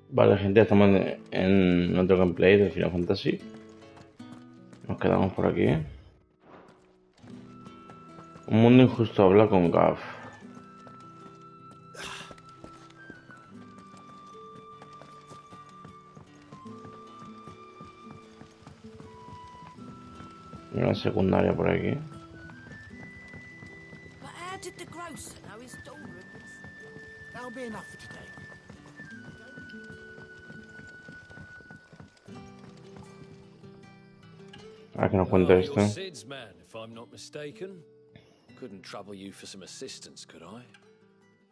Vale, gente, estamos en otro gameplay de Final Fantasy. Nos quedamos por aquí. Un mundo injusto habla con Gav. Una secundaria por aquí. But how did the grocer know his daughter? That'll be enough for today. A que nos cuente esto. You're Sid's man, if I'm not mistaken. Couldn't trouble you for some assistance, could I?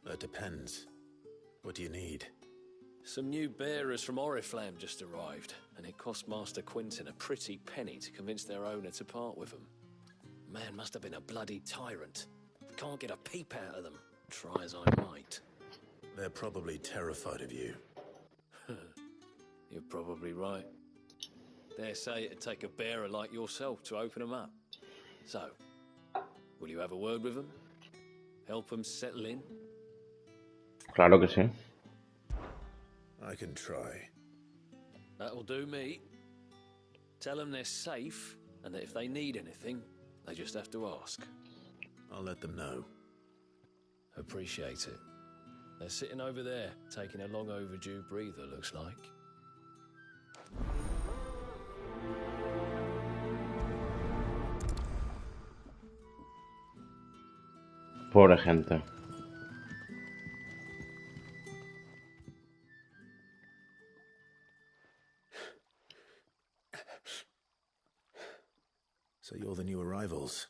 That depends. What do you need? Some new bearers from Oriflamme just arrived, and it cost Master Quintin a pretty penny to convince their owner to part with them. Man must have been a bloody tyrant. Can't get a peep out of them, try as I might. They're probably terrified of you. You're probably right. Dare say it'd take a bearer like yourself to open them up. So, will you have a word with them? Help them settle in? Claro que sí. I can try. That'll do me. Tell them they're safe, and that if they need anything, they just have to ask. I'll let them know. Appreciate it. They're sitting over there, taking a long overdue breather, looks like. Pobre gente. So you're the new arrivals.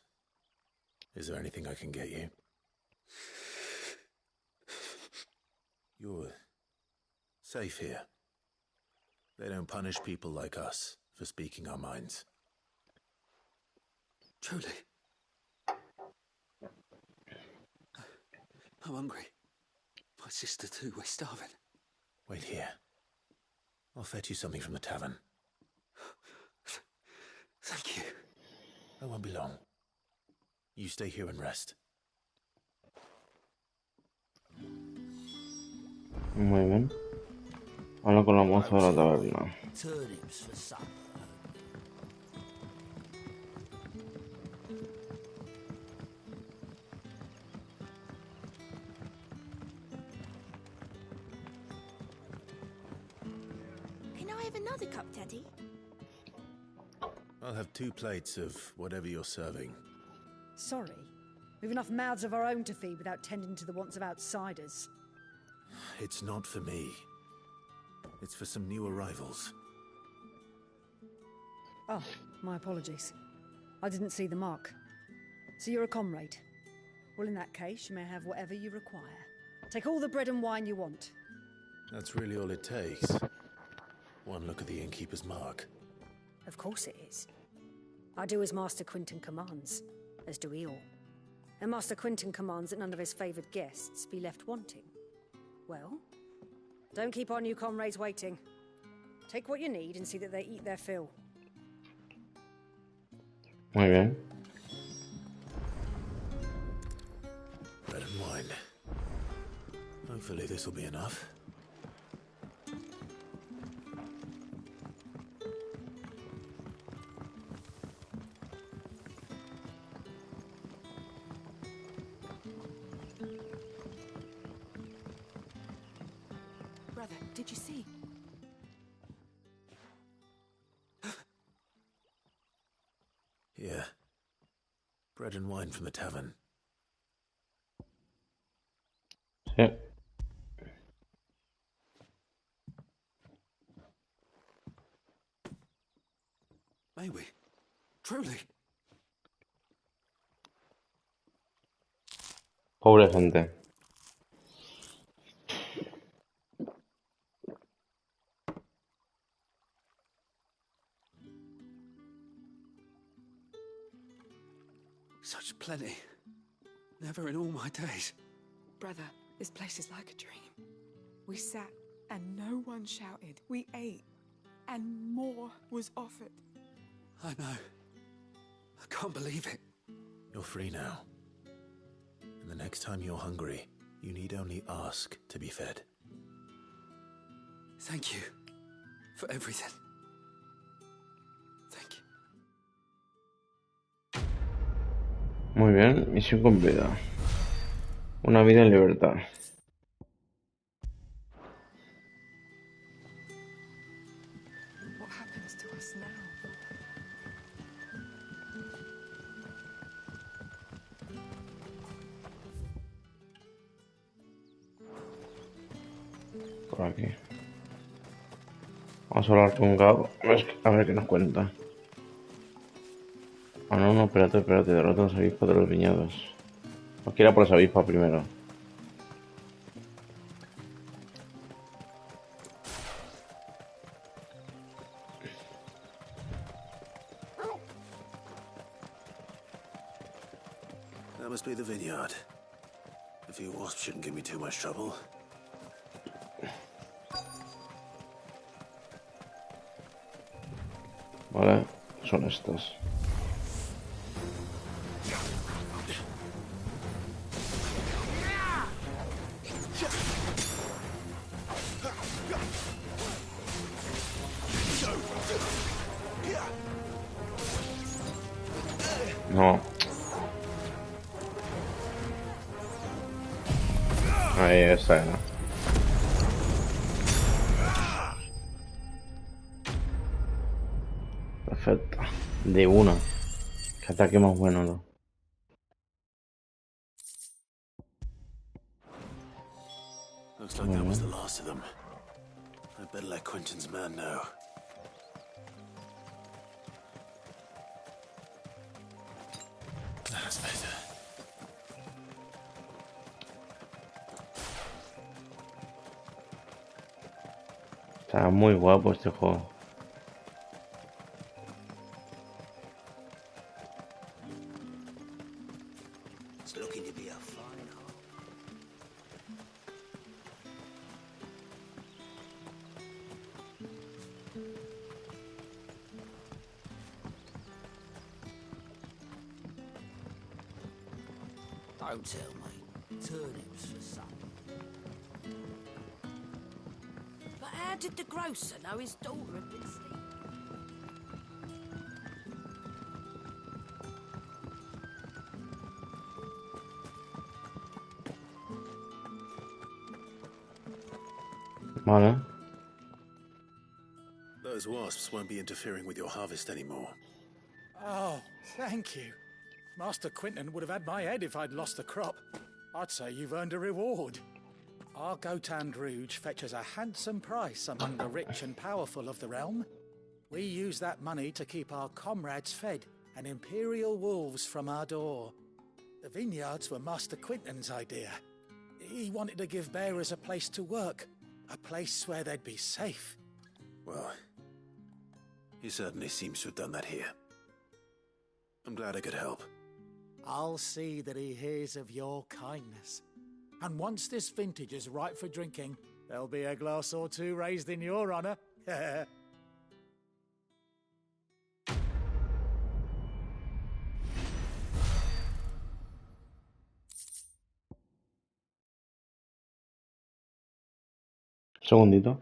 Is there anything I can get you? You're safe here. They don't punish people like us for speaking our minds. Truly. I'm hungry. My sister too, we're starving. Wait here. I'll fetch you something from the tavern. Thank you. I won't be long. You stay here and rest. Muy bien. Habla con la moza de la taberna. Turnips for supper. Can I have another cup, Daddy? I'll have 2 plates of whatever you're serving. Sorry. We've enough mouths of our own to feed without tending to the wants of outsiders. It's not for me. It's for some new arrivals. Oh, my apologies. I didn't see the mark. So you're a comrade. Well, in that case, you may have whatever you require. Take all the bread and wine you want. That's really all it takes. One look at the innkeeper's mark. Of course it is. I do as Master Quintin commands, as do we all. And Master Quintin commands that none of his favoured guests be left wanting. Well, don't keep our new comrades waiting. Take what you need and see that they eat their fill. Muy bien. Bread and wine. Hopefully this will be enough. Brother, did you see? Yeah. Bread and wine from the tavern. Sí. May we? Truly. Pobre gente. Such plenty. Never in all my days. Brother, this place is like a dream. We sat and no one shouted. We ate and more was offered. I know. I can't believe it. You're free now. And the next time you're hungry, you need only ask to be fed. Thank you for everything. Thank you. Muy bien, misión cumplida. Una vida en libertad. What happens to us now? Por aquí. Vamos a hablar con Gab. A ver qué nos cuenta. Ah, no, no, espérate. Derrota a los avispas de los viñedos. Nos quiera por los avispas primero. That must be the vineyard. A few wasps shouldn't give me too much trouble. Vale, son estos. No. Ahí está, ¿no? Perfecto. De una. Qué ataque más bueno, ¿no? Looks like that was the last of them. I'd better let Quentin's man know. That's better. Está muy guapo este juego. It's looking to be a fine hole. Don't tell me. Turnips for supper. But how did the grocer know his daughter had been sleeping? Vale. Those wasps won't be interfering with your harvest anymore. Oh, thank you. Master Quentin would have had my head if I'd lost the crop. I'd say you've earned a reward. Our Gotand Rouge fetches a handsome price among the rich and powerful of the realm. We use that money to keep our comrades fed and imperial wolves from our door. The vineyards were Master Quentin's idea. He wanted to give bearers a place to work, a place where they'd be safe. Well, he certainly seems to have done that here. I'm glad I could help. I'll see that he hears of your kindness. And once this vintage is ripe for drinking, there'll be a glass or two raised in your honor. Segundito.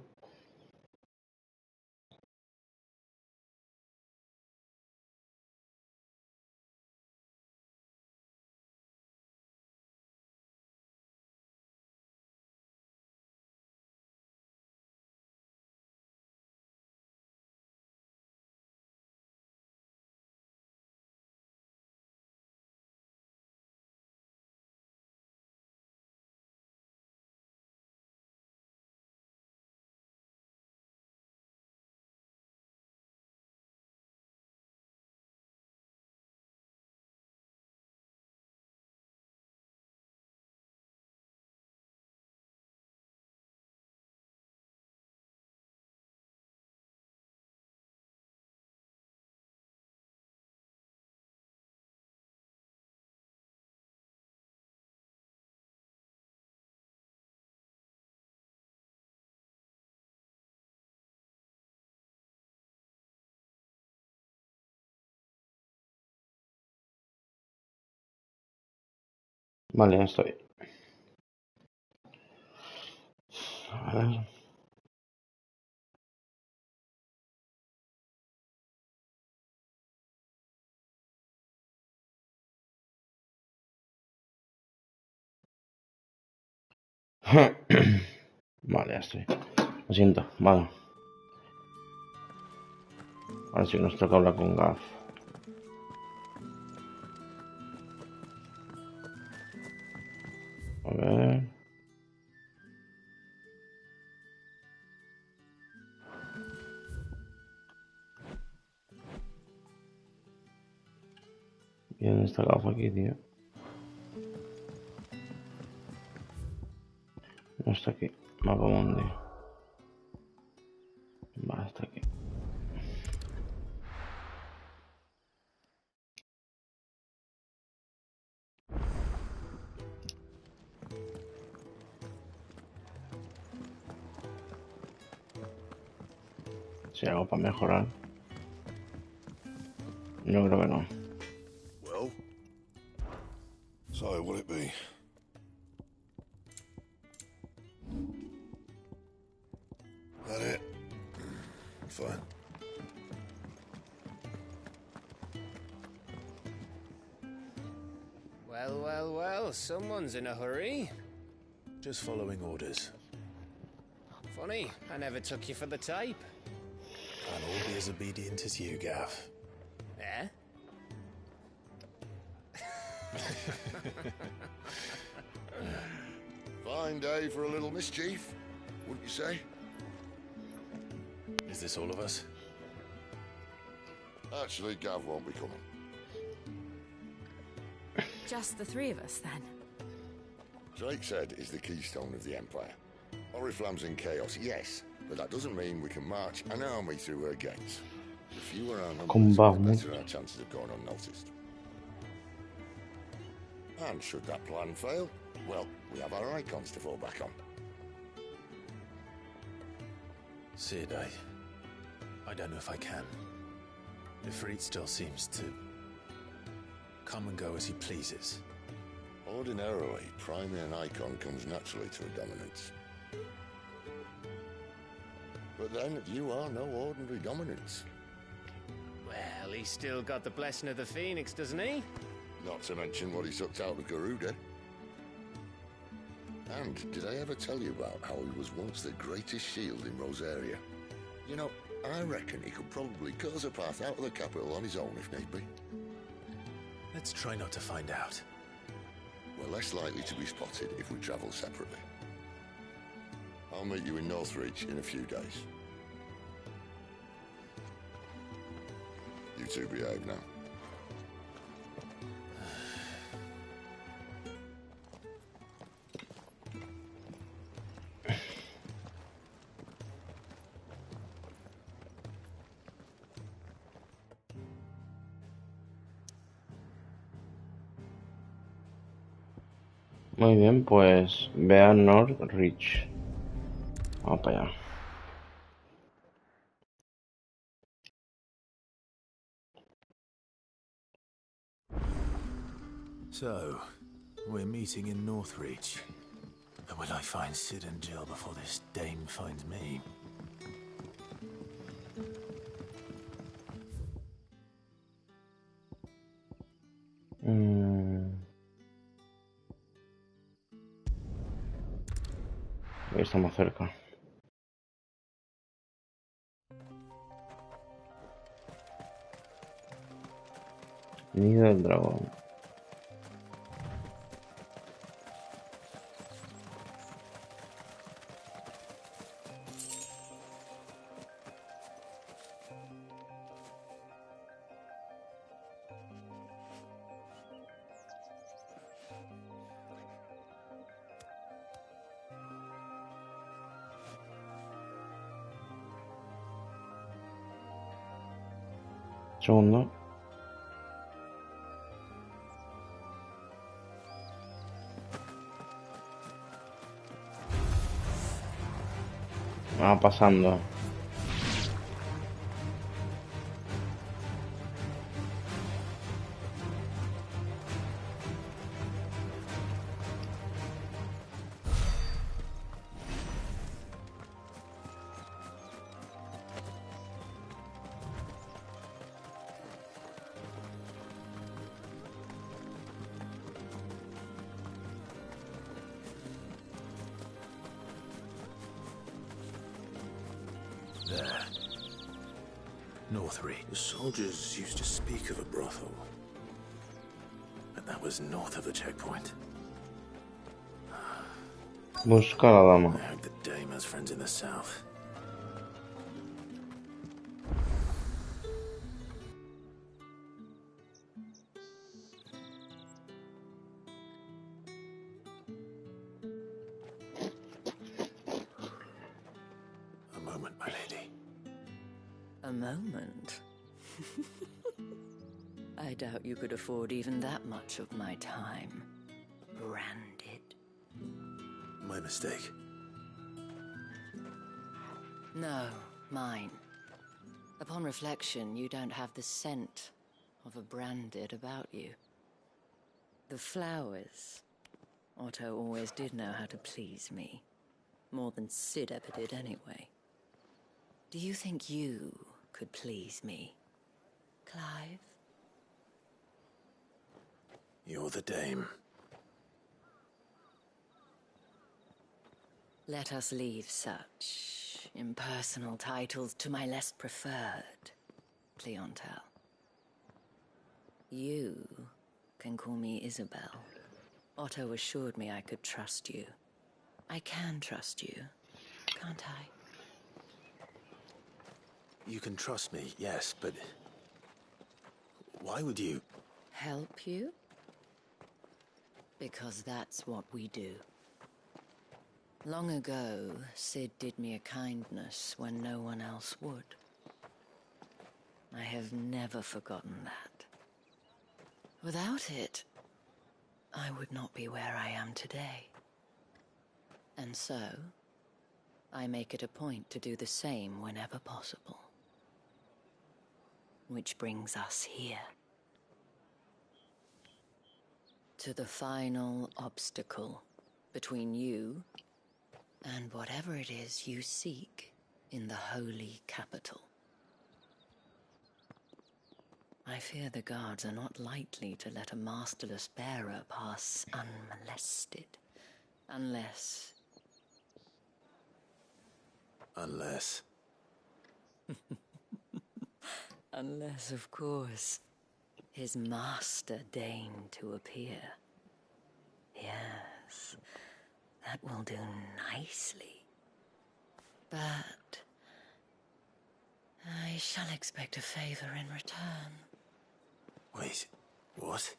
Vale, ya estoy. A ver. Vale, ya estoy. Lo siento, vale. Ahora sí que nos toca hablar con Gav. A ver. ¿Y dónde está Gav aquí, tío? No está aquí. Mapa mundi. Vale, está aquí. Si hay algo para mejorar. Yo creo que no. Well, so what'll it be? That it? Fine. Well, someone's in a hurry. Just following orders. Funny, I never took you for the type. I'll all be as obedient as you, Gav. Eh? Fine day for a little mischief, wouldn't you say? Is this all of us? Actually, Gav won't be coming. Just the three of us, then. Drake's Head is the keystone of the Empire. Oriflamme's in chaos, yes, but that doesn't mean we can march an army through her gates. The fewer our numbers, the better our chances of going unnoticed. And should that plan fail, well, we have our icons to fall back on. Sid, I don't know if I can. Ifrit still seems to come and go as he pleases. Ordinarily, priming an icon comes naturally to a dominance. But then, you are no ordinary dominance. Well, he's still got the blessing of the Phoenix, doesn't he? Not to mention what he sucked out of Garuda. And did I ever tell you about how he was once the greatest shield in Rosaria? You know, I reckon he could probably cut us a path out of the capital on his own if need be. Let's try not to find out. We're less likely to be spotted if we travel separately. I'll meet you in Northreach in a few days. You two behave now. Muy bien, pues ve a Northreach. Vamos para allá. So, we're meeting in Northreach. But will I find Sid and Jill before this dame finds me? Ahí estamos cerca. Nido del dragón. Segundo. Va pasando. There. Northry. The soldiers used to speak of a brothel. But that was north of the checkpoint. Busca a la I dama. heard that Dame has friends in the south. A moment, my lady. A moment? I doubt you could afford even that much of my time. Branded. My mistake. No, mine. Upon reflection, you don't have the scent of a branded about you. The flowers. Otto always did know how to please me. More than Sid ever did anyway. Do you think you could please me, Clive? You're the Dame. Let us leave such impersonal titles to my less preferred clientele. You can call me Isabel. Otto assured me I could trust you. I can trust you, can't I? You can trust me, yes, but... why would you... Help you? Because that's what we do. Long ago, Sid did me a kindness when no one else would. I have never forgotten that. Without it, I would not be where I am today. And so, I make it a point to do the same whenever possible. Which brings us here. To the final obstacle between you and whatever it is you seek in the holy capital. I fear the guards are not likely to let a masterless bearer pass unmolested. Unless... Unless, of course, his master deigned to appear. Yes, that will do nicely. But I shall expect a favor in return. Wait, what?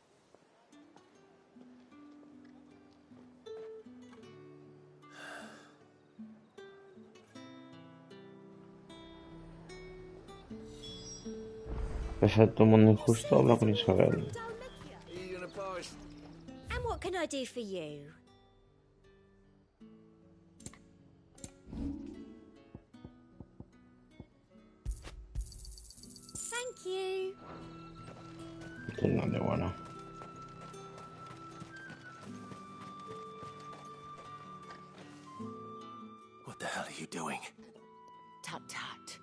Pese a todo mundo injusto, habla con Isabel. And what can I do for you? Thank you. Esto es nada de bueno. What the hell are you doing? Tut tut.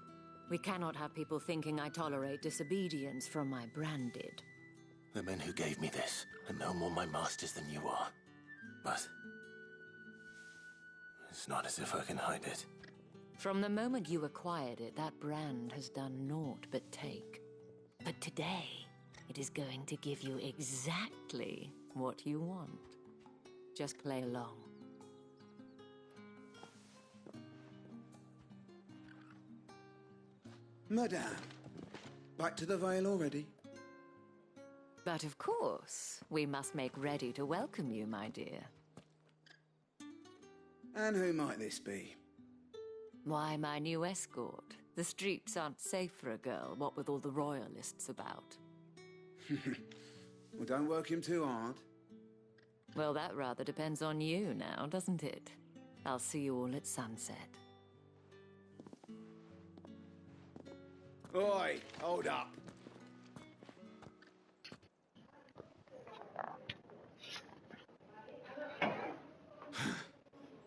We cannot have people thinking I tolerate disobedience from my branded. The men who gave me this are no more my masters than you are. But... it's not as if I can hide it. From the moment you acquired it, that brand has done naught but take. But today, it is going to give you exactly what you want. Just play along. Madame, back to the Vale already? But of course, we must make ready to welcome you, my dear. And who might this be? Why, my new escort. The streets aren't safe for a girl, what with all the royalists about. Well, don't work him too hard. Well, that rather depends on you now, doesn't it? I'll see you all at sunset. Oi, hold up.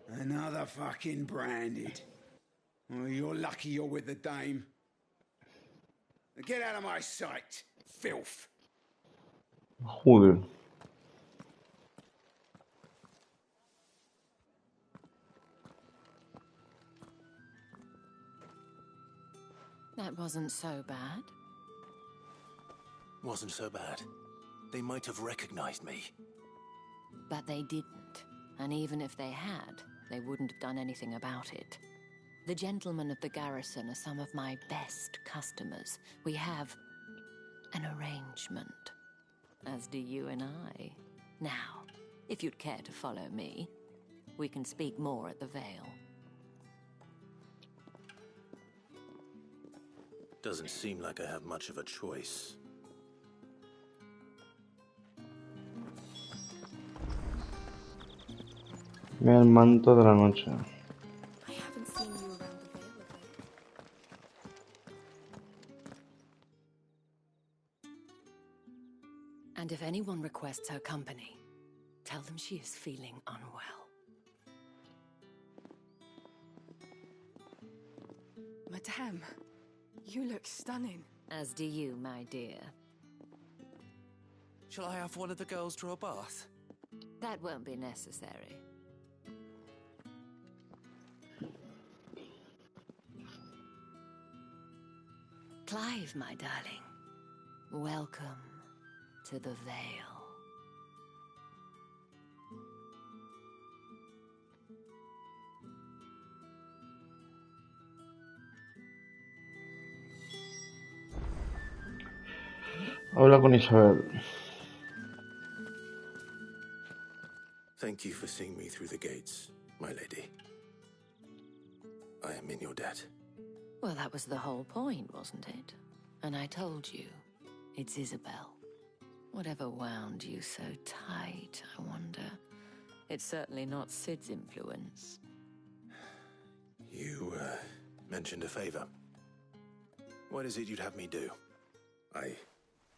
Another fucking branded. Oh, you're lucky you're with the dame. Get out of my sight, filth. Joder. That wasn't so bad. Wasn't so bad. They might have recognized me. But they didn't. And even if they had, they wouldn't have done anything about it. The gentlemen of the garrison are some of my best customers. We have an arrangement, as do you and I. Now, if you'd care to follow me, we can speak more at the Vale. Doesn't seem like I have much of a choice. El manto de la noche. I haven't seen you around the Vale of late. And if anyone requests her company, tell them she is feeling unwell. Madame, you look stunning. As do you, my dear. Shall I have one of the girls draw a bath? That won't be necessary. Clive, my darling. Welcome to the Vale. Habla con Isabel. Thank you for seeing me through the gates, my lady. I am in your debt. Well, that was the whole point, wasn't it? And I told you, it's Isabel. Whatever wound you so tight, I wonder. It's certainly not Sid's influence. You, mentioned a favor. What is it you'd have me do? I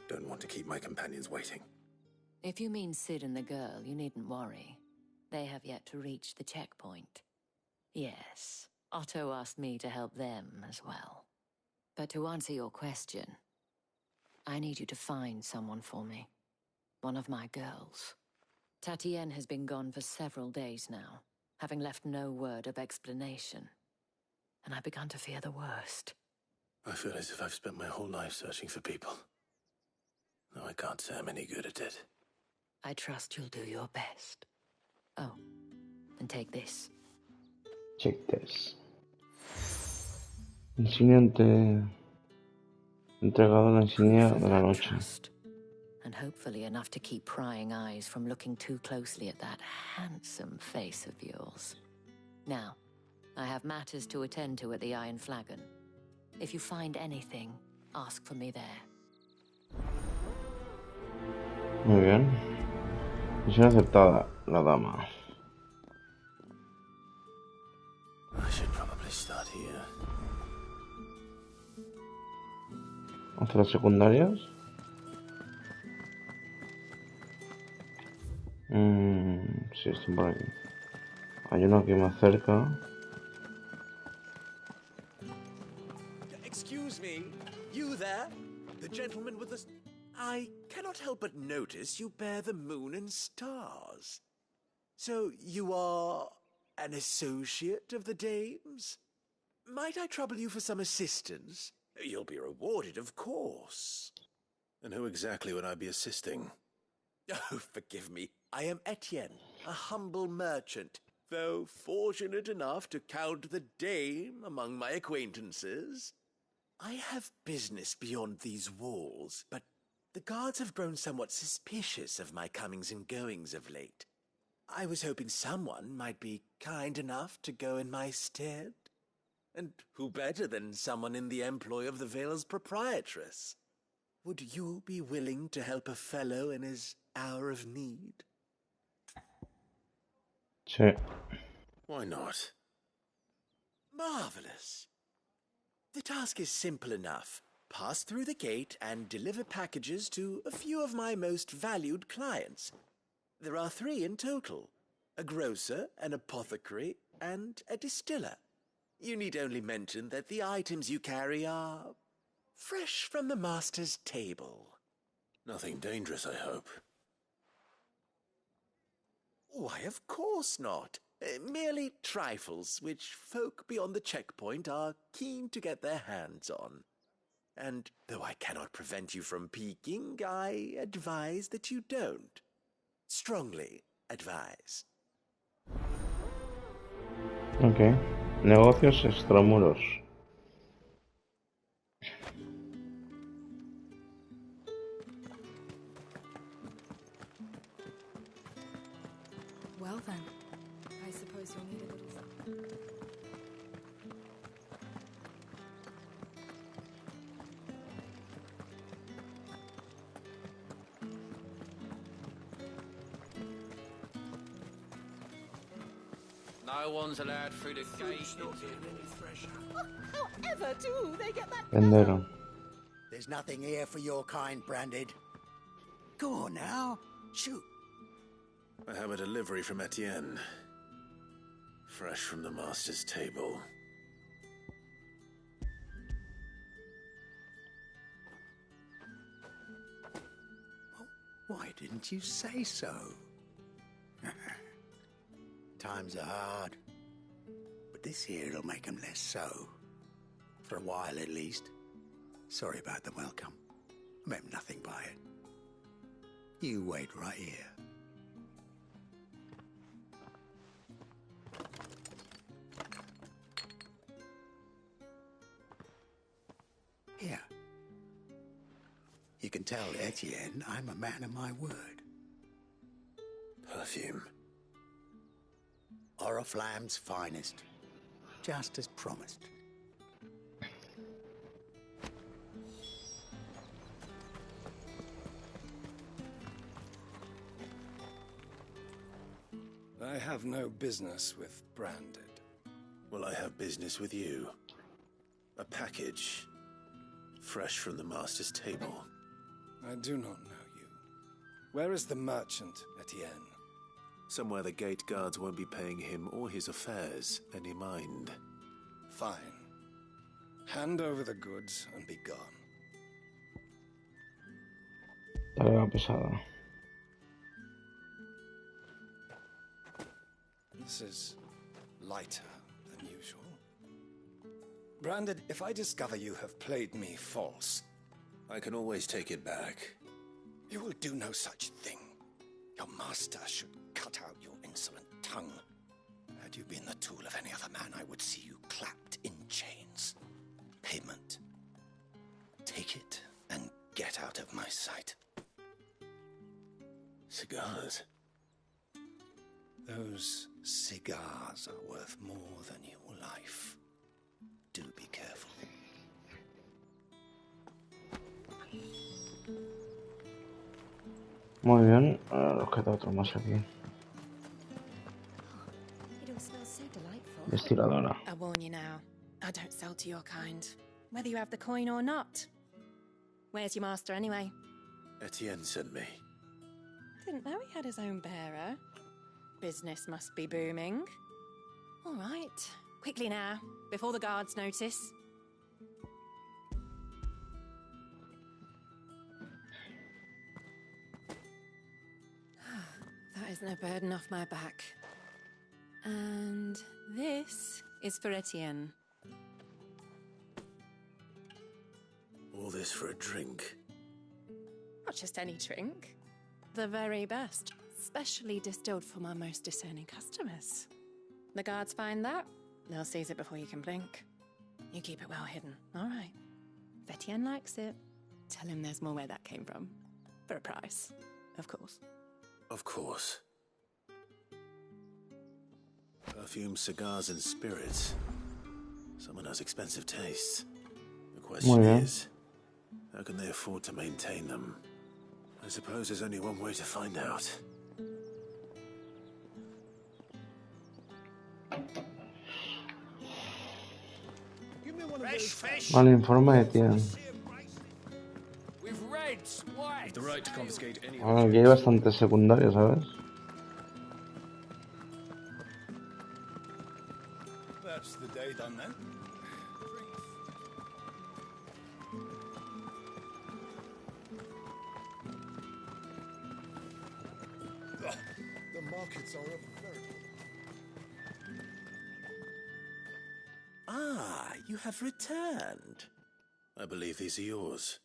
don't want to keep my companions waiting. If you mean Sid and the girl, you needn't worry. They have yet to reach the checkpoint. Yes, Otto asked me to help them as well. But to answer your question, I need you to find someone for me. One of my girls. Tatienne has been gone for several days now, having left no word of explanation. And I've begun to fear the worst. I feel as if I've spent my whole life searching for people. No, I can't say I'm any good at it. I trust you'll do your best. Oh, and take this. Check this. Insignia entregado la insignia de la noche. And hopefully enough to keep prying eyes from looking too closely at that handsome face of yours. Now, I have matters to attend to at the Iron Flagon. If you find anything, ask for me there. Muy bien. Misión aceptada, la dama. I should probably start here. ¿Hacia las secundarias? Sí, están por aquí. Hay uno aquí más cerca. Excuse me, you there? The gentleman with the... I cannot help but notice you bear the moon and stars. So you are an associate of the dames? Might I trouble you for some assistance? You'll be rewarded, of course. And who exactly would I be assisting? Oh, forgive me. I am Etienne, a humble merchant, though fortunate enough to count the dame among my acquaintances. I have business beyond these walls, but the guards have grown somewhat suspicious of my comings and goings of late. I was hoping someone might be kind enough to go in my stead. And who better than someone in the employ of the Vale's proprietress? Would you be willing to help a fellow in his hour of need? Sí. Why not? Marvelous. The task is simple enough. Pass through the gate and deliver packages to a few of my most valued clients. There are 3 in total: a grocer, an apothecary, and a distiller. You need only mention that the items you carry are fresh from the master's table. Nothing dangerous, I hope. Why, of course not. Merely trifles which folk beyond the checkpoint are keen to get their hands on. And though I cannot prevent you from peeking, I advise that you don't. Strongly advise. Ok. Negocios extramuros. Well then, I suppose you'll need a little something. No one's allowed through the gate. However do they get that? Vendero. There's nothing here for your kind, Branded. Go on now, shoot. I have a delivery from Etienne. Fresh from the master's table. Why didn't you say so? Times are hard. But this here'll make 'em less so. For a while, at least. Sorry about the welcome. I meant nothing by it. You wait right here. Here. You can tell Etienne I'm a man of my word. Perfume. Oriflamme's finest. Just as promised. I have no business with Branded. Well, I have business with you. A package. Fresh from the master's table. I do not know you. Where is the merchant, Etienne? Somewhere the gate guards won't be paying him or his affairs any mind. Fine. Hand over the goods and be gone. Tarea pesada. This is lighter than usual. Branded, if I discover you have played me false... I can always take it back. You will do no such thing. Your master should cut out your insolent tongue. Had you been the tool of any other man, I would see you clapped in chains. Payment. Take it and get out of my sight. Cigars? Those cigars are worth more than your life. Do be careful. Muy bien. Nos queda otro más aquí. It all smells so delightful. Destiladora. I warn you now, I don't sell to your kind, whether you have the coin or not. Where's your master anyway? Etienne sent me. Didn't know he had his own bearer. Business must be booming. All right, quickly now, before the guards notice. That is no burden off my back. And this is for Etienne. All this for a drink. Not just any drink. The very best. Specially distilled for my most discerning customers. The guards find that, they'll seize it before you can blink. You keep it well hidden, all right? If Etienne likes it, tell him there's more where that came from. For a price, of course. Of course. Perfume, cigars, and spirits. Someone has expensive tastes. The question is, how can they afford to maintain them? I suppose there's only one way to find out. Vale, informa de Etienne. Ahora aquí hay bastante secundario, ¿sabes? That's the day done then. The markets are a veritable. Ah, you have returned. I believe these are yours.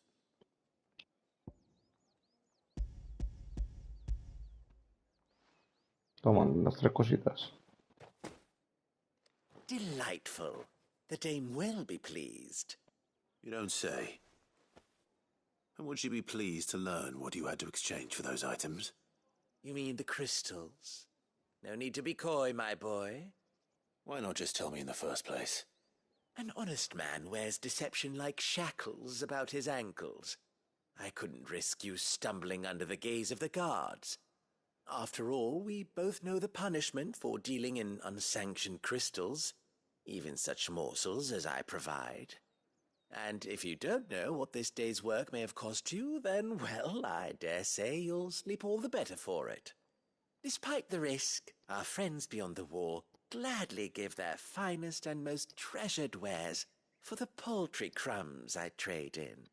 Toma, las 3 cositas. Delightful. The dame will be pleased. You don't say. And would she be pleased to learn what you had to exchange for those items? You mean the crystals? No need to be coy, my boy. Why not just tell me in the first place? An honest man wears deception like shackles about his ankles. I couldn't risk you stumbling under the gaze of the guards. After all, we both know the punishment for dealing in unsanctioned crystals, even such morsels as I provide. And if you don't know what this day's work may have cost you, then, well, I dare say you'll sleep all the better for it. Despite the risk, our friends beyond the wall gladly give their finest and most treasured wares for the paltry crumbs I trade in.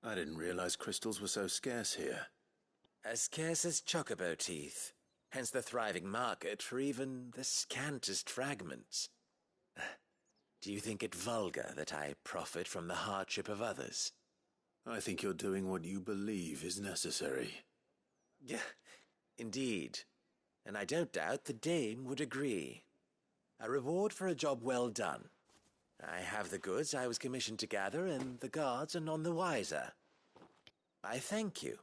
I didn't realize crystals were so scarce here. As scarce as chocobo teeth, hence the thriving market for even the scantest fragments. Do you think it vulgar that I profit from the hardship of others? I think you're doing what you believe is necessary. Yeah, indeed. And I don't doubt the dame would agree. A reward for a job well done. I have the goods I was commissioned to gather, and the guards are none the wiser. I thank you,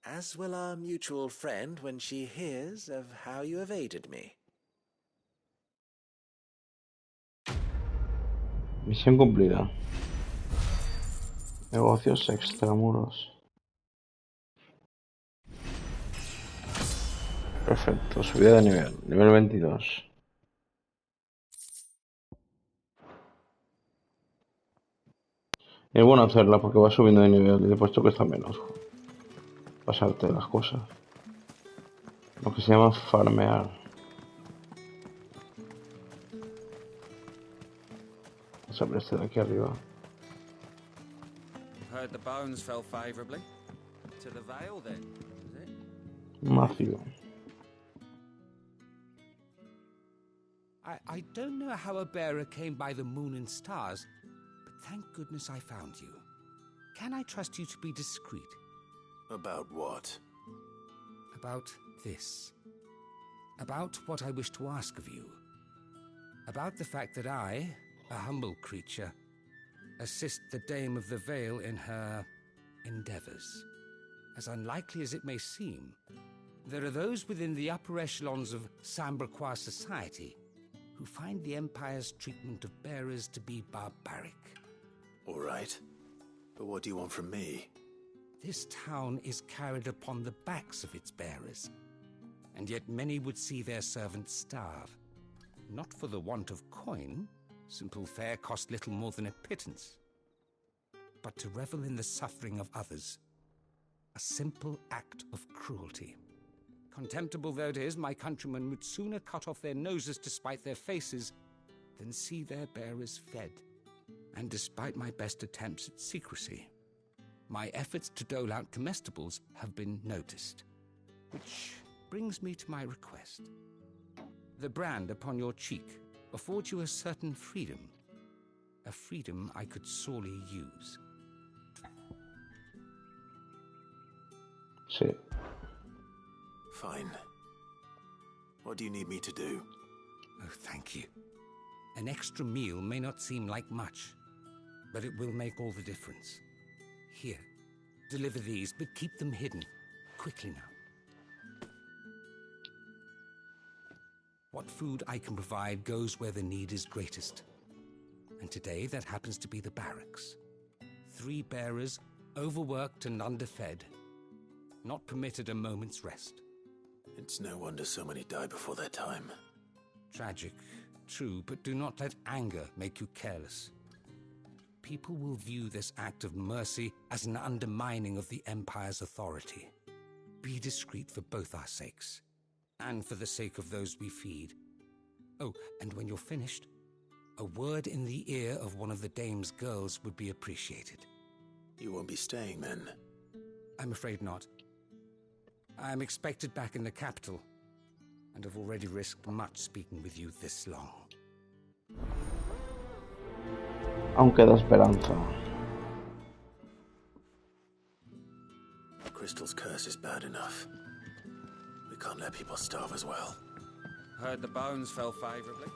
as will our mutual friend when she hears of how you have aided me. Misión cumplida. Negocios extramuros. Perfecto, subida de nivel. Nivel 22. Es bueno hacerla porque va subiendo de nivel y después te cuesta menos pasarte las cosas. Lo que se llama farmear. Vamos a ver este de aquí arriba. Heard the bones fell favorably to the Vale, then, is it? Macio. I don't know how a bearer came by the moon and stars, but thank goodness I found you. Can I trust you to be discreet? About what? About this. About what I wish to ask of you. About the fact that I, a humble creature, assist the Dame of the Vale in her endeavors. As unlikely as it may seem, there are those within the upper echelons of Samberquois society who find the Empire's treatment of bearers to be barbaric. All right. But what do you want from me? This town is carried upon the backs of its bearers, and yet many would see their servants starve. Not for the want of coin, simple fare cost little more than a pittance, but to revel in the suffering of others, a simple act of cruelty. Contemptible though it is, my countrymen would sooner cut off their noses to spite their faces than see their bearers fed. And despite my best attempts at secrecy, my efforts to dole out comestibles have been noticed. Which brings me to my request. The brand upon your cheek affords you a certain freedom, a freedom I could sorely use. Sí. Fine. What do you need me to do? Oh, thank you. An extra meal may not seem like much, but it will make all the difference. Here, deliver these, but keep them hidden. Quickly now. What food I can provide goes where the need is greatest. And today that happens to be the barracks. 3 bearers, overworked and underfed, not permitted a moment's rest. It's no wonder so many die before their time. Tragic, true, but do not let anger make you careless. People will view this act of mercy as an undermining of the Empire's authority. Be discreet for both our sakes, and for the sake of those we feed. Oh, and when you're finished, a word in the ear of one of the Dame's girls would be appreciated. You won't be staying then? I'm afraid not. I'm expected back in the capital, and have already risked much speaking with you this long. Aún queda esperanza. Crystal's curse is bad enough. We can't let people starve as well. Heard the bones fell favorably.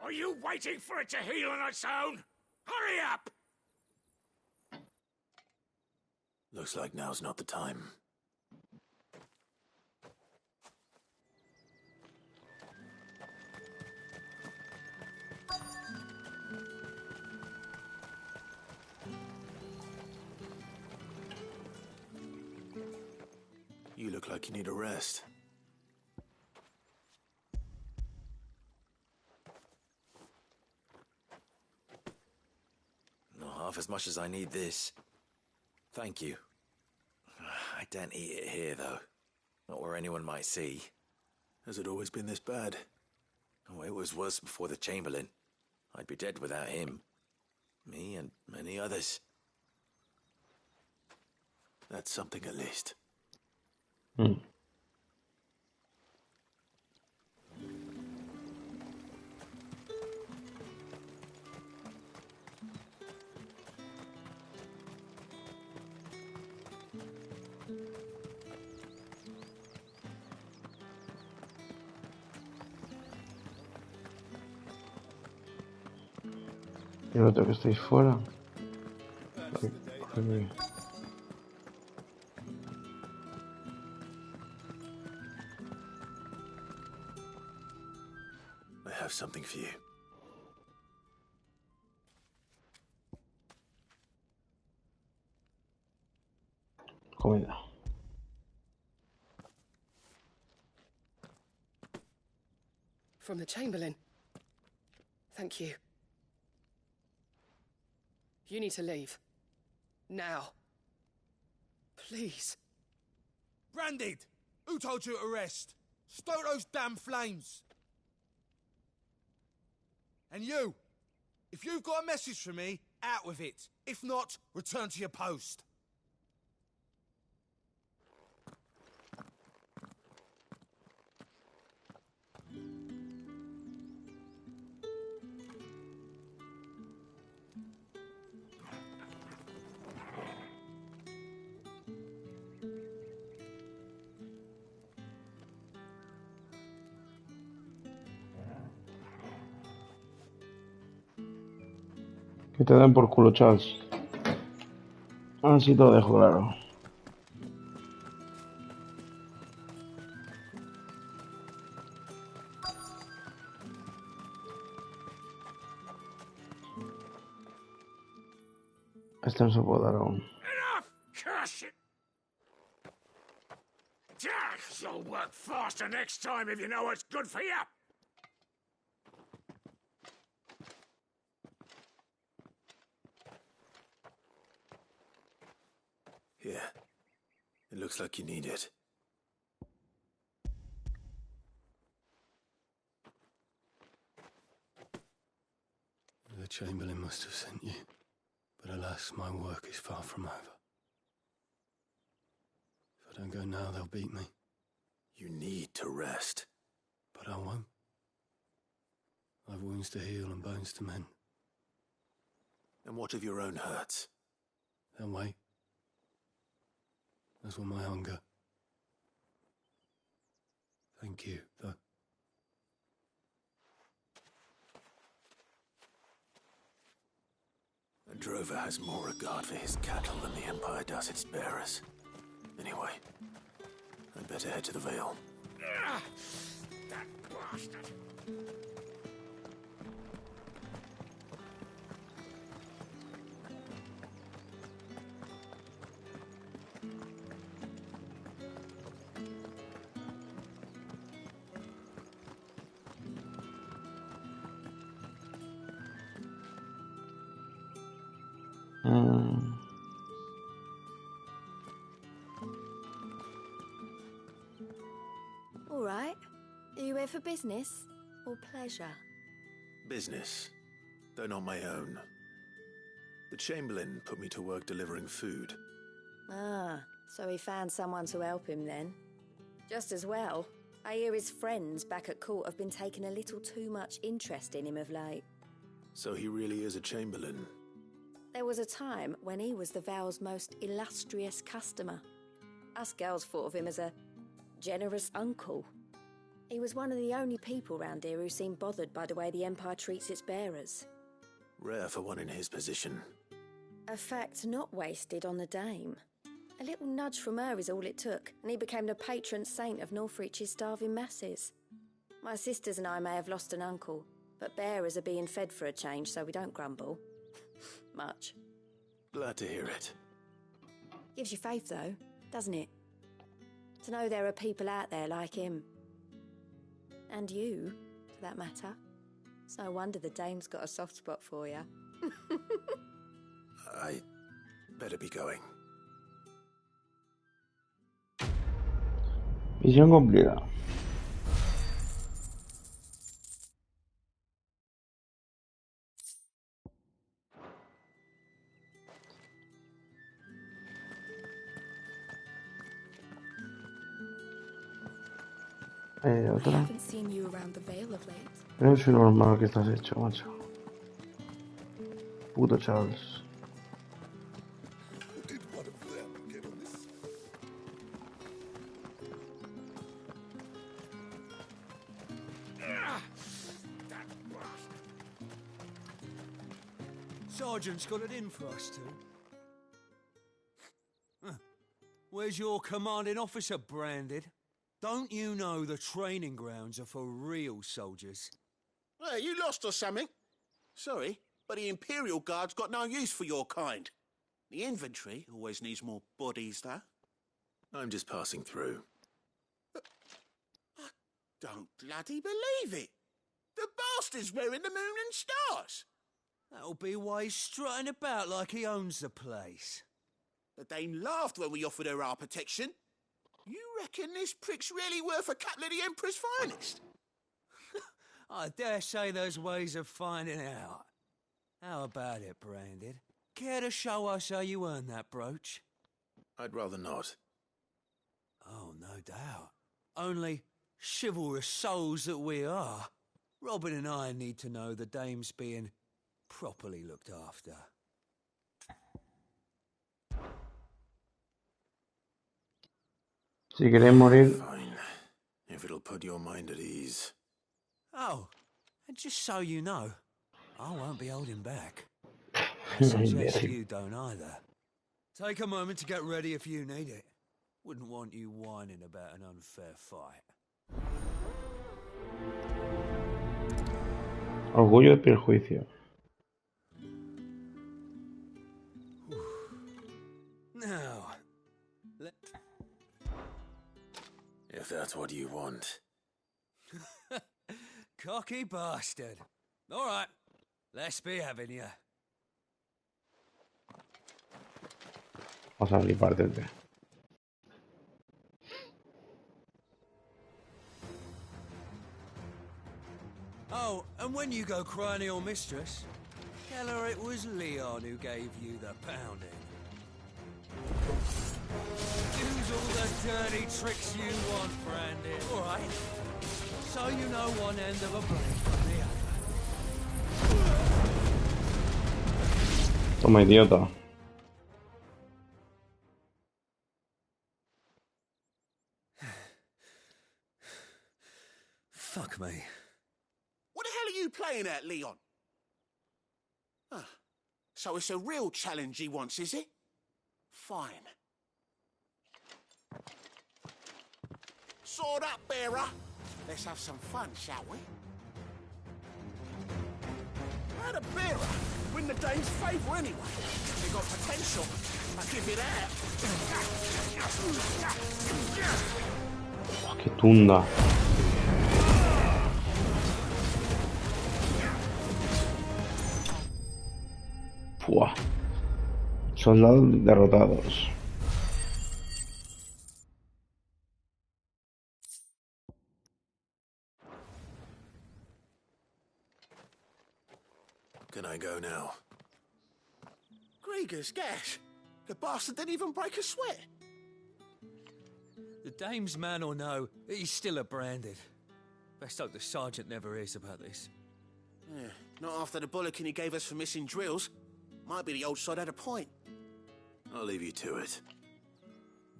Are you waiting for it to heal on its own? Hurry up! Looks like now's not the time. You look like you need a rest. Not half as much as I need this. Thank you. I don't eat it here, though. Not where anyone might see. Has it always been this bad? Oh, it was worse before the Chamberlain. I'd be dead without him. Me and many others. That's something at least. Y el otro que estáis fuera. Ay. I have something for you. Comida. From the Chamberlain. Thank you. You need to leave. Now. Please. Branded! Who told you to rest? Stoke those damn flames! And you! If you've got a message for me, out with it. If not, return to your post. Que te den por culo, Charles. Así te lo dejo claro. Este no se puede dar aún. Enough! Curse it! You'll work faster next time if you know what's good for you! Here. It looks like you need it. The Chamberlain must have sent you. But alas, my work is far from over. If I don't go now, they'll beat me. You need to rest. But I won't. I've wounds to heal and bones to mend. And what of your own hurts? They'll wait. As will my hunger. Thank you, though. A drover has more regard for his cattle than the Empire does its bearers. Anyway, I'd better head to the Vale. That bastard! All right. Are you here for business or pleasure? Business, though not my own. The Chamberlain put me to work delivering food. Ah, so he found someone to help him then. Just as well. I hear his friends back at court have been taking a little too much interest in him of late. So he really is a Chamberlain. There was a time when he was the Vale's most illustrious customer. Us girls thought of him as a generous uncle. He was one of the only people round here who seemed bothered by the way the Empire treats its bearers. Rare for one in his position. A fact not wasted on the dame. A little nudge from her is all it took, and he became the patron saint of Northreach's starving masses. My sisters and I may have lost an uncle, but bearers are being fed for a change, so we don't grumble. Much. Glad to hear it. Gives you faith, though, doesn't it? To know there are people out there like him. And you, for that matter. It's no wonder the dame's got a soft spot for you. I better be going. Misión cumplida. Otra. Haven't seen you around the Vale of late. No soy normal que estás hecho, macho. Puto Charles. Did one of them get on this? Sergeant's got it in for us two. Where's your commanding officer branded? Don't you know the training grounds are for real soldiers? Hey, you lost or something? Sorry, but the Imperial Guard's got no use for your kind. The infantry always needs more bodies, though. I'm just passing through. I don't bloody believe it. The bastard's wearing the moon and stars. That'll be why he's strutting about like he owns the place. The Dane laughed when we offered her our protection. You reckon this prick's really worth a couple of the Emperor's finest? I dare say there's ways of finding out. How about it, Branded? Care to show us how you earned that brooch? I'd rather not. Oh, no doubt. Only chivalrous souls that we are. Robin and I need to know the dame's being properly looked after. Si queréis morir... Fine. If it'll put your mind at ease. Oh, and just so you know, I won't be holding back. I suggest you don't either. Take a moment to get ready if you need it. Wouldn't want you whining about an unfair fight. Orgullo y perjuicio. Now, If that's what you want. cocky bastard. All right, let's be having you. Vamos a flipar desde. Oh, and when you go crying to your mistress, tell her it was Leon who gave you the pounding. Use all the dirty tricks you want, Brandon. All right. So you know one end of a blade from the other. Toma, idiota. Fuck me. What the hell are you playing at, Leon? Ah, so it's a real challenge he wants, is it? Fine. Sword up, bearer. Let's have some fun, shall we? How the bearer win the Dane's favour anyway? They got potential. I give you that. Qué tunda. Fua. Soldados derrotados. Can I go now? Grieger's gas. The bastard didn't even break a sweat. The dame's man or no, he's still a branded. Best hope the sergeant never hears about this. Yeah, not after the bullocking he gave us for missing drills. Might be the old sod had a point. I'll leave you to it.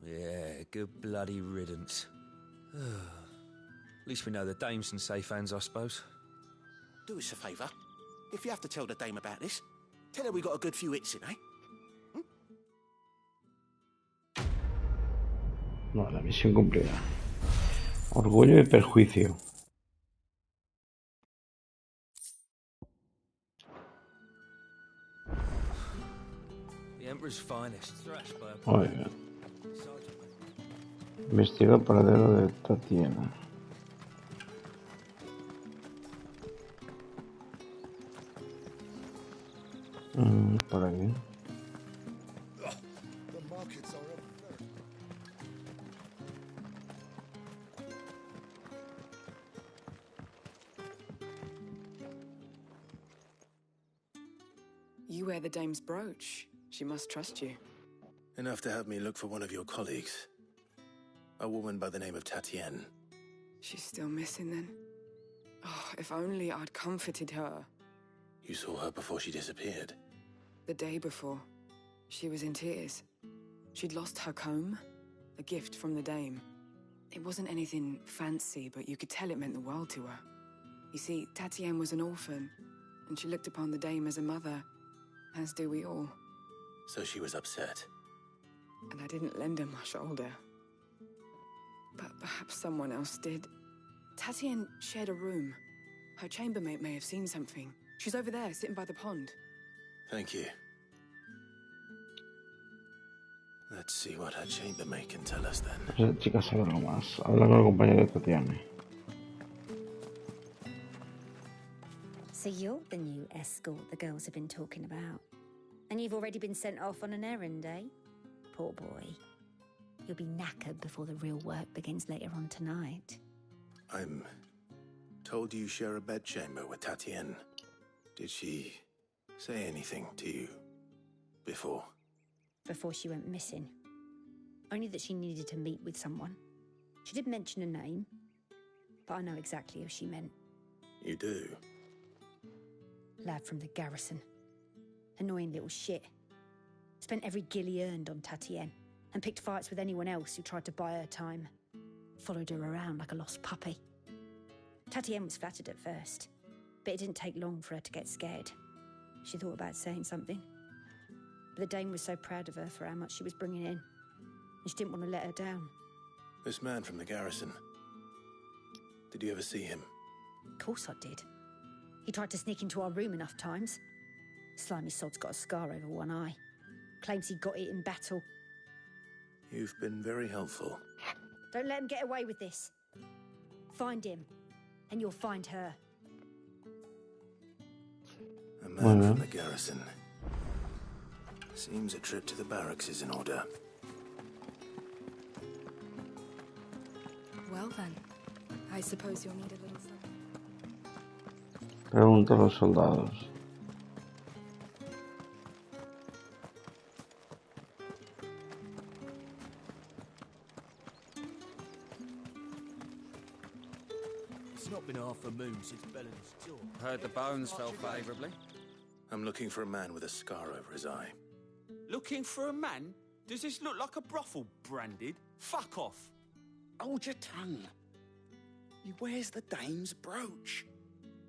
Yeah, good bloody riddance. At least we know the dame's in safe hands, I suppose. Do us a favour. If you have to tell the dame about this, tell her we got a good few hits in, eh? Vale, misión cumplida. Orgullo y perjuicio. The Emperor's finest, thrashed by a Muy bien. Investiga el paradero de Tatiana. Por aquí. You wear the dame's brooch. She must trust you. Enough to have me look for one of your colleagues. A woman by the name of Tatienne. She's still missing then. Oh, if only I'd comforted her. You saw her before she disappeared. The day before, she was in tears. She'd lost her comb, a gift from the dame. It wasn't anything fancy, but you could tell it meant the world to her. You see, Tatienne was an orphan, and she looked upon the dame as a mother, as do we all. So she was upset. And I didn't lend her my shoulder. But perhaps someone else did. Tatienne shared a room. Her chambermaid may have seen something. She's over there, sitting by the pond. Thank you. Let's see what her chambermaid can tell us then. Esa chica sabe algo más. Habla con el compañero de Tatiana. So you're the new escort the girls have been talking about. And you've already been sent off on an errand, eh? Poor boy. You'll be knackered before the real work begins later on tonight. I'm told you share a bedchamber with Tatienne. Did she say anything to you before? Before she went missing. Only that she needed to meet with someone. She did mention a name, but I know exactly who she meant. You do? Lad from the garrison. Annoying little shit. Spent every gil he earned on Tatienne, and picked fights with anyone else who tried to buy her time. Followed her around like a lost puppy. Tatienne was flattered at first, but it didn't take long for her to get scared. She thought about saying something. But the dame was so proud of her for how much she was bringing in, and she didn't want to let her down. This man from the garrison. Did you ever see him? Of course I did. He tried to sneak into our room enough times. Slimy sod's got a scar over one eye. Claims he got it in battle. You've been very helpful. Don't let him get away with this. Find him, and you'll find her. A man from the garrison. Seems a trip to the barracks is in order. Well then, I suppose you'll need a little something. Pregunta a los soldados. It's not been half a moon since Bellen's jaw. Heard the bones fell favourably. I'm looking for a man with a scar over his eye. Looking for a man? Does this look like a brothel, branded? Fuck off. Hold your tongue. He wears the dame's brooch.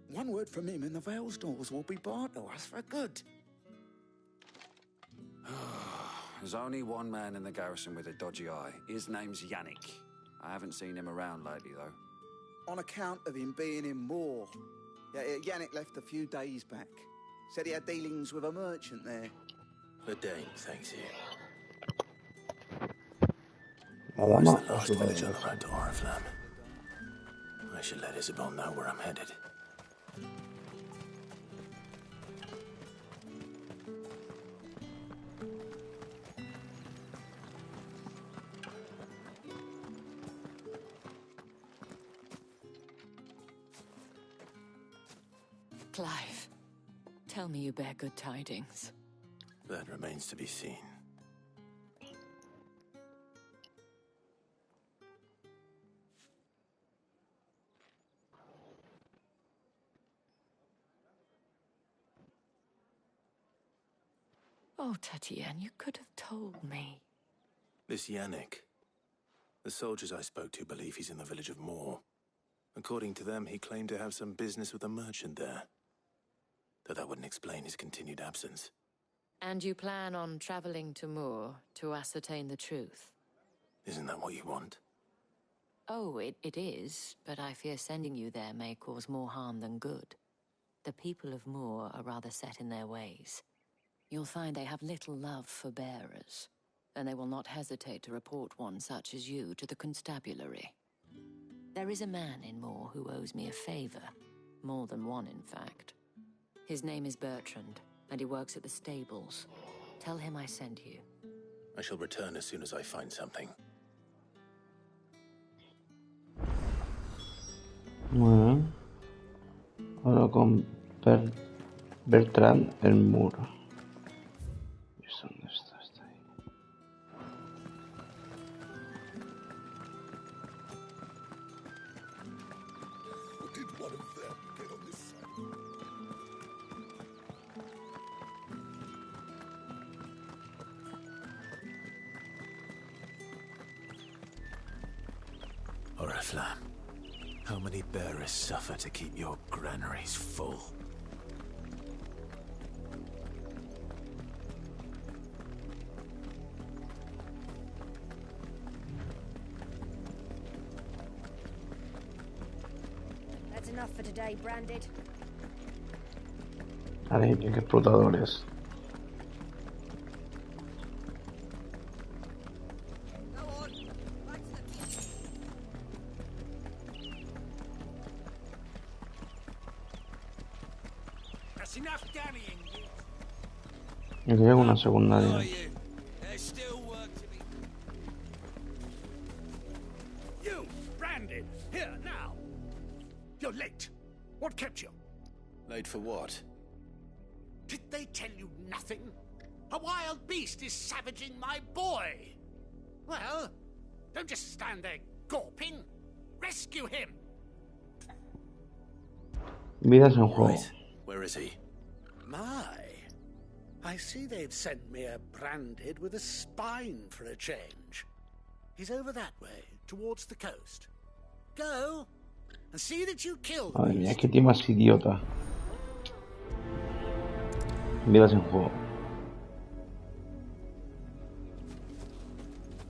One word from him and the Vale's doors will be barred to us for good. There's only one man in the garrison with a dodgy eye. His name's Yannick. I haven't seen him around lately, though. On account of him being in war. Yeah, Yannick left a few days back. Said he had dealings with a merchant there. The dame thanks you. La Where's dama the o last su village on padre. the road to Oriflamme? I should let Isabel know where I'm headed. Clive, tell me you bear good tidings. That remains to be seen. Oh, Tatienne, you could have told me. This Yannick. The soldiers I spoke to believe he's in the village of Moor. According to them, he claimed to have some business with a merchant there. Though that wouldn't explain his continued absence. And you plan on traveling to Moor to ascertain the truth? Isn't that what you want? Oh, it is, but I fear sending you there may cause more harm than good. The people of Moor are rather set in their ways. You'll find they have little love for bearers, and they will not hesitate to report one such as you to the constabulary. There is a man in Moor who owes me a favor. More than one, in fact. His name is Bertrand, and he works at the stables. Tell him I sent you. I shall return as soon as I find something. Muy bien. Ahora con Bertrand el muro. ¿Dónde está? Está ahí. Did one of them get on this side? Oriflamme, how many bearers suffer to keep your granaries full? That's enough for today, Branded. Ahí, qué explotadores. That's enough dallying. Y que una secundaria. There's still work to be. You, Branded, here now. You're late. What kept you? Late for what? Did they tell you nothing? A wild beast is savaging my boy. Well, don't just stand there gawping. Rescue him. Vidas en juego. Right. Where is he? My. I see they've sent me a Branded with a spine for a change. He's over that way, towards the coast. Go, and see that you kill the Madre mía, beast. qué tío más idiota. Vidas en juego.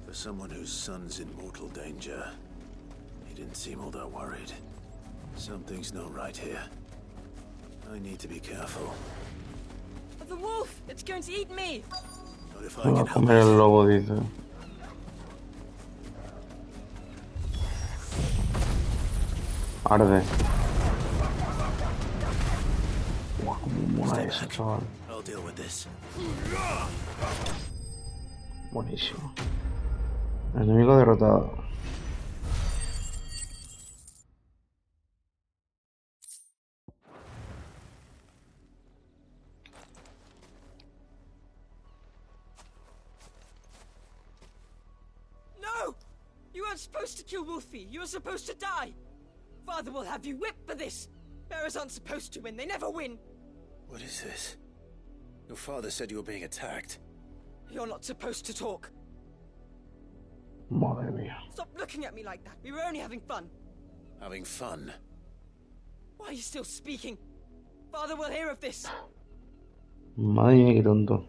For someone whose son's in mortal danger, he didn't seem all that worried. Something's not right here. I need to be careful. The wolf! It's going to eat me! Not if I Se va can a help comer el it. lobo, dice. Arde. Buah, cómo mola eso, chaval. I'll deal with this. Buenísimo. Enemigo derrotado. No! You weren't supposed to kill Wolfie. You were supposed to die. Father will have you whipped for this. Bearers aren't supposed to win. They never win. What is this? Your father said you were being attacked. You're not supposed to talk. Madre mía. Stop looking at me like that. We were only having fun. Having fun? Why are you still speaking? Father will hear of this. Madre mía, qué tonto.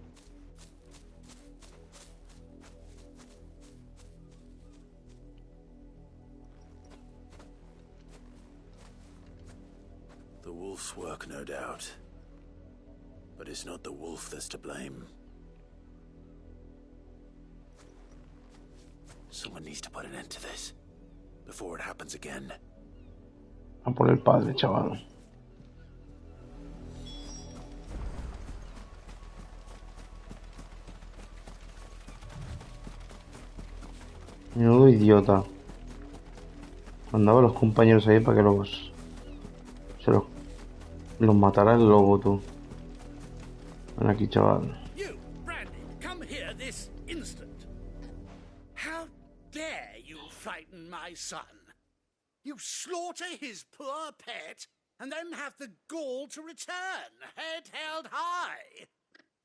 The wolf's work, no doubt. But it's not the wolf that's to blame. Someone needs to put an end to this before it happens again. A por el padre, chaval. Menudo idiota. Mandaba a los compañeros ahí para que los matara el lobo, tú. Ven aquí, chaval. You, Brandy, come here this instant. How dare you frighten my son? You slaughter his poor pet and then have the gall to return, head held high.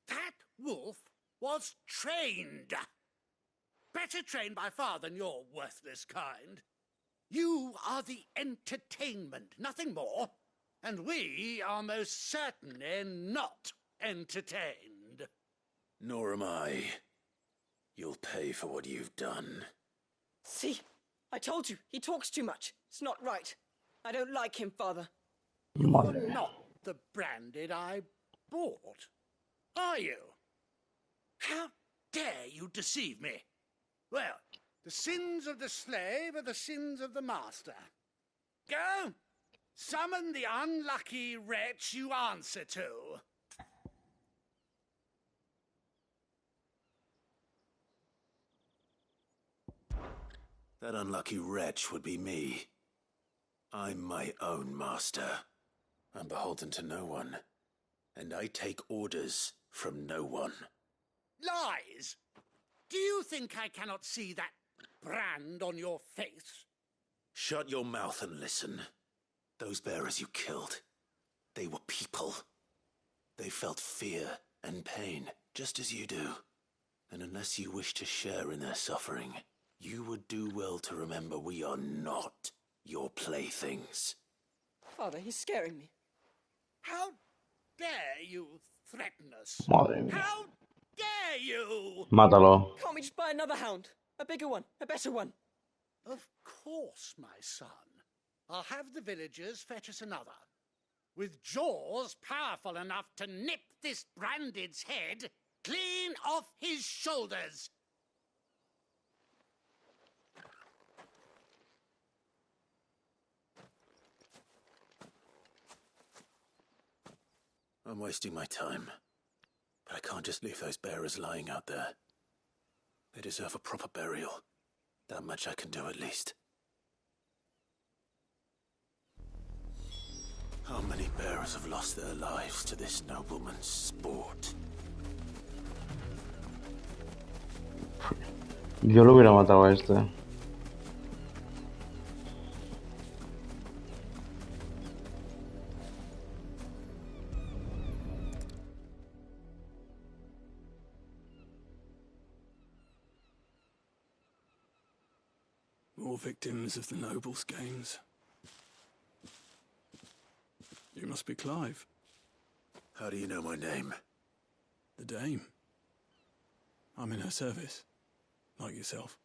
That wolf was trained. Better trained by far than your worthless kind. You are the entertainment, nothing more. And we are most certainly not entertained. Nor am I. You'll pay for what you've done. See? I told you, he talks too much. It's not right. I don't like him, Father. You're not the branded I bought, are you? How dare you deceive me? Well, the sins of the slave are the sins of the master. Go! Summon the unlucky wretch you answer to. That unlucky wretch would be me. I'm my own master. I'm beholden to no one. And I take orders from no one. Lies! Do you think I cannot see that brand on your face? Shut your mouth and listen. Those bearers you killed, they were people. They felt fear and pain, just as you do. And unless you wish to share in their suffering, you would do well to remember we are not your playthings. Father, he's scaring me. How dare you threaten us? Madre mía. How dare you? Mátalo. Can't we just buy another hound? A bigger one, a better one. Of course, my son. I'll have the villagers fetch us another. With jaws powerful enough to nip this branded's head clean off his shoulders. I'm wasting my time. But I can't just leave those bearers lying out there. They deserve a proper burial. That much I can do at least. How many bearers have lost their lives to this nobleman's sport? Yo lo hubiera matado a este. More victims of the nobles' games. You must be Clive. How do you know my name? The Dame. I'm in her service, like yourself.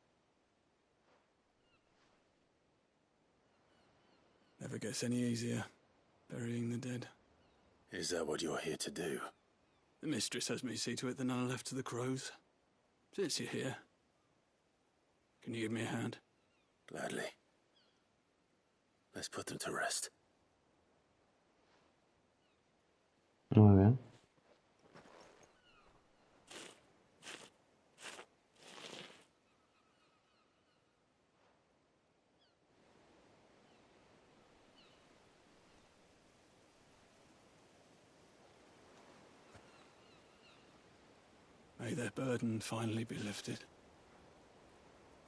Never gets any easier, burying the dead. Is that what you're here to do? The mistress has me see to it that none are left to the crows. Since you're here, can you give me a hand? Gladly. Let's put them to rest. Muy bien. May their burden finally be lifted.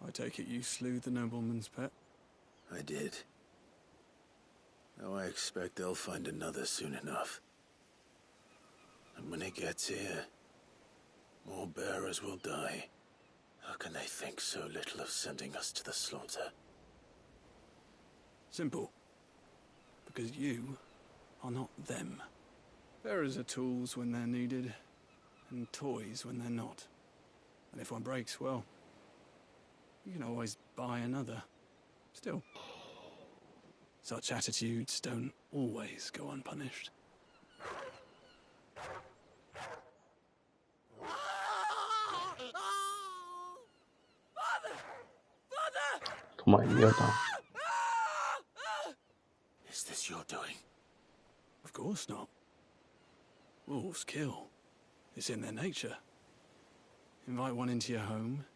I take it you slew the nobleman's pet? I did. Now I expect they'll find another soon enough. And when it gets here, more bearers will die. How can they think so little of sending us to the slaughter? Simple. Because you are not them. Bearers are tools when they're needed, and toys when they're not. And if one breaks, well, you can always buy another. Still, such attitudes don't always go unpunished. Toma, idiota. Is this your doing? Of course not. Wolves kill. It's in their nature. Invite one into your home,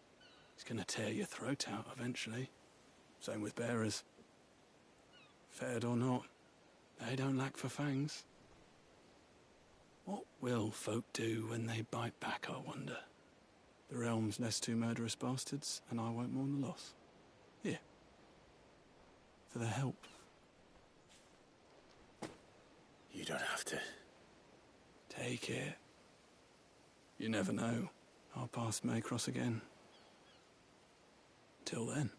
he's gonna tear your throat out eventually. Same with bearers. Fed or not, they don't lack for fangs. What will folk do when they bite back, I wonder? The realm's less two murderous bastards, and I won't mourn the loss. Here. For the help. You don't have to. Take it. You never know. Our paths may cross again. Till then.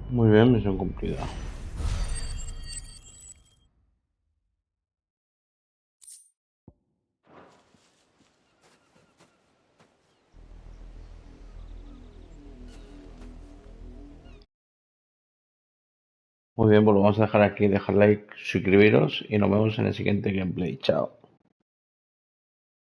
Muy bien, misión cumplida. Muy bien, pues lo vamos a dejar aquí, dejar like, suscribiros y nos vemos en el siguiente gameplay. Chao.